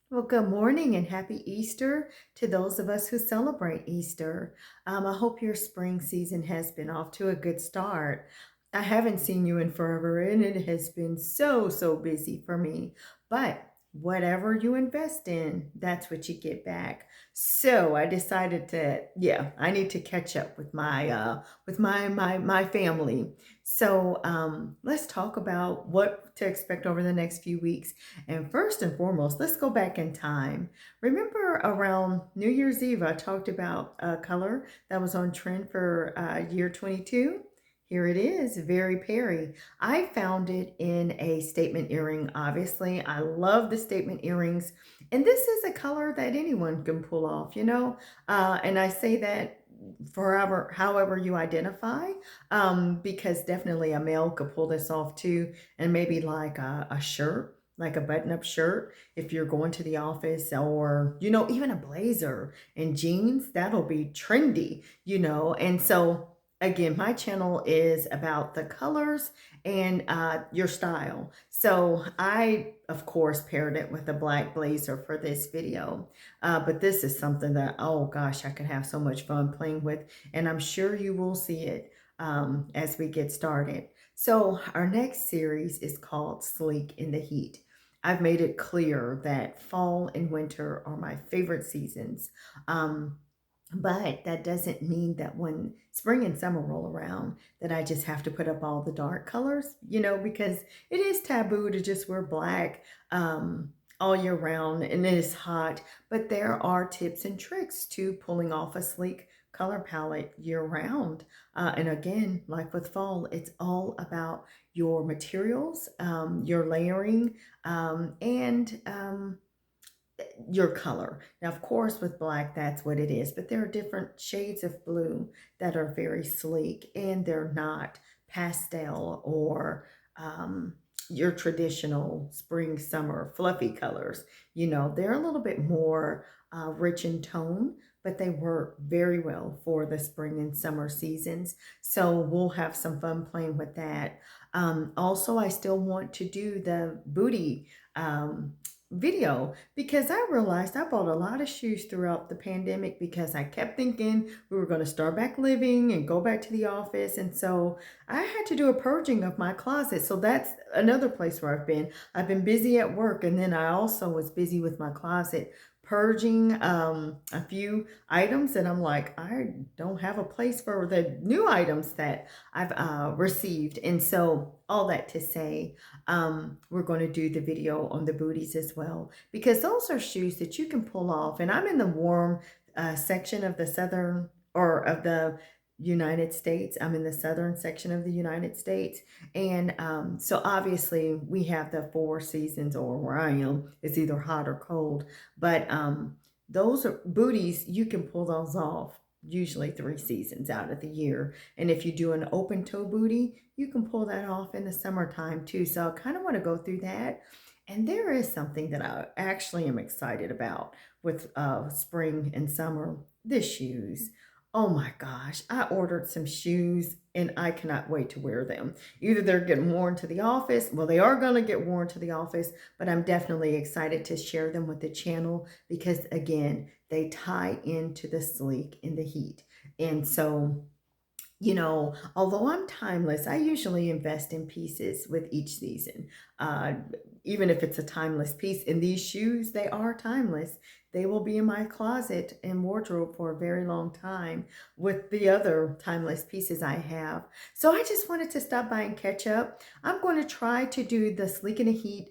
Well, good morning and happy Easter to those of us who celebrate Easter. I hope your spring season has been off to a good start. I haven't seen you in forever and it has been so busy for me. But whatever you invest in, that's what you get back. So I decided to, yeah, I need to catch up with my family. So let's talk about what to expect over the next few weeks. And first and foremost, let's go back in time. Remember around New Year's Eve, I talked about a color that was on trend for year 22. Here it is, very Perry. I found it in a statement earring, obviously. I love the statement earrings. And this is a color that anyone can pull off, you know? And I say that forever, however you identify, because definitely a male could pull this off too. And maybe like a shirt, like a button-up shirt, if you're going to the office, or even a blazer and jeans, that'll be trendy, and so again, my channel is about the colors and your style. So I of course paired it with a black blazer for this video, but this is something that, oh gosh, I could have so much fun playing with, and I'm sure you will see it as we get started. So our next series is called Sleek in the Heat. I've made it clear that fall and winter are my favorite seasons. Um, but that doesn't mean that when spring and summer roll around that I just have to put up all the dark colors, because it is taboo to just wear black all year round and it is hot. But there are tips and tricks to pulling off a sleek color palette year round. And again, like with fall, it's all about your materials, your layering, and your color. Now, of course, with black, that's what it is, but there are different shades of blue that are very sleek and they're not pastel or um, your traditional spring, summer, fluffy colors. They're a little bit more rich in tone, but they work very well for the spring and summer seasons. So we'll have some fun playing with that. Also, I still want to do the booty video because I realized I bought a lot of shoes throughout the pandemic because I kept thinking we were going to start back living and go back to the office. And so I had to do a purging of my closet. So that's another place where I've been. I've been busy at work, and then I also was busy with my closet purging a few items that I'm like, I don't have a place for the new items that I've received. And so all that to say, we're going to do the video on the booties as well, because those are shoes that you can pull off. And I'm in the warm section of the southern or of the United States. I'm in the southern section of the United States. And so obviously we have the four seasons, or where I am, it's either hot or cold. But those are booties, you can pull those off usually 3 seasons out of the year. And if you do an open toe booty, you can pull that off in the summertime too. So I kind of want to go through that. And there is something that I actually am excited about with spring and summer, the shoes. Oh my gosh, I ordered some shoes and I cannot wait to wear them. Either they're getting worn to the office, well, they are going to get worn to the office, but I'm definitely excited to share them with the channel because, again, they tie into the sleek in the heat. And so, although I'm timeless, I usually invest in pieces with each season. Uh, Even if it's a timeless piece, and these shoes, they are timeless. They will be in my closet and wardrobe for a very long time with the other timeless pieces I have. So I just wanted to stop by and catch up. I'm going to try to do the Sleek in the Heat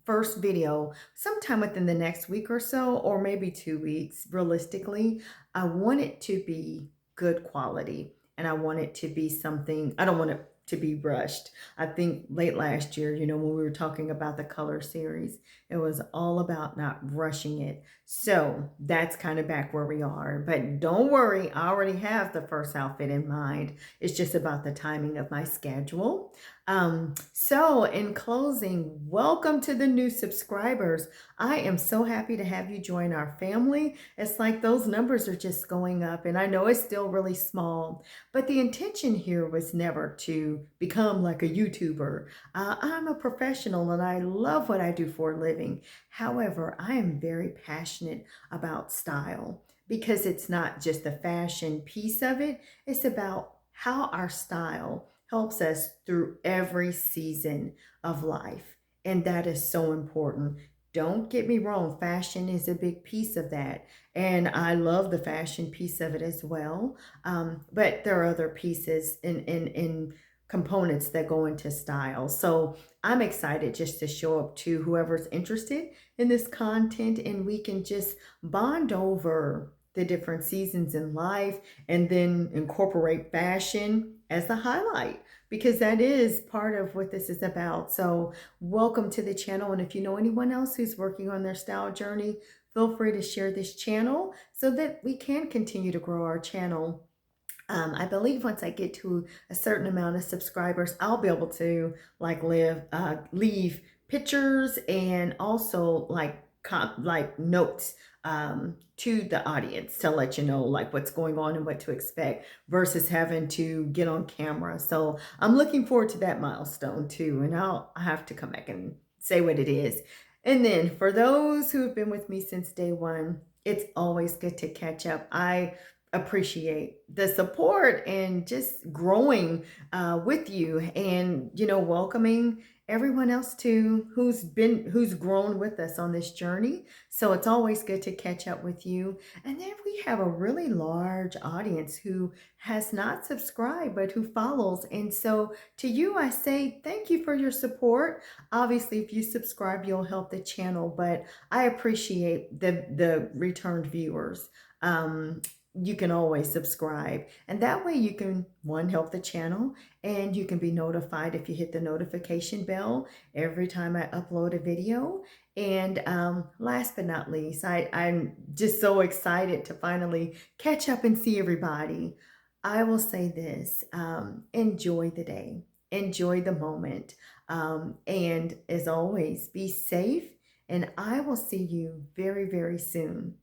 first video sometime within the next week or so, or maybe 2 weeks, realistically. I want it to be good quality and I want it to be something, I don't want it to be rushed. I think late last year, when we were talking about the color series, it was all about not rushing it. So that's kind of back where we are. But don't worry, I already have the first outfit in mind. It's just about the timing of my schedule. So in closing, welcome to the new subscribers. I am so happy to have you join our family. It's like those numbers are just going up, and I know it's still really small, but the intention here was never to become like a YouTuber. I'm a professional and I love what I do for a living. However, I am very passionate about style because it's not just the fashion piece of it, it's about how our style helps us through every season of life. And that is so important. Don't get me wrong, fashion is a big piece of that. And I love the fashion piece of it as well. But there are other pieces in components that go into style. So I'm excited just to show up to whoever's interested in this content and we can just bond over the different seasons in life and then incorporate fashion as the highlight because that is part of what this is about. So, welcome to the channel. And if you know anyone else who's working on their style journey, feel free to share this channel so that we can continue to grow our channel. I believe once I get to a certain amount of subscribers, I'll be able to like leave pictures and also like notes to the audience to let you know like what's going on and what to expect versus having to get on camera. So I'm looking forward to that milestone too, and I have to come back and say what it is. And then for those who have been with me since day one, it's always good to catch up. I appreciate the support and just growing with you and welcoming everyone else to who's grown with us on this journey. So it's always good to catch up with you. And then we have a really large audience who has not subscribed but who follows, and so to you I say thank you for your support. Obviously if you subscribe you'll help the channel, but I appreciate the returned viewers. You can always subscribe, and that way you can one help the channel and you can be notified if you hit the notification bell every time I upload a video. And last but not least, I'm just so excited to finally catch up and see everybody. I will say this: enjoy the day, enjoy the moment, and as always be safe, and I will see you very very soon.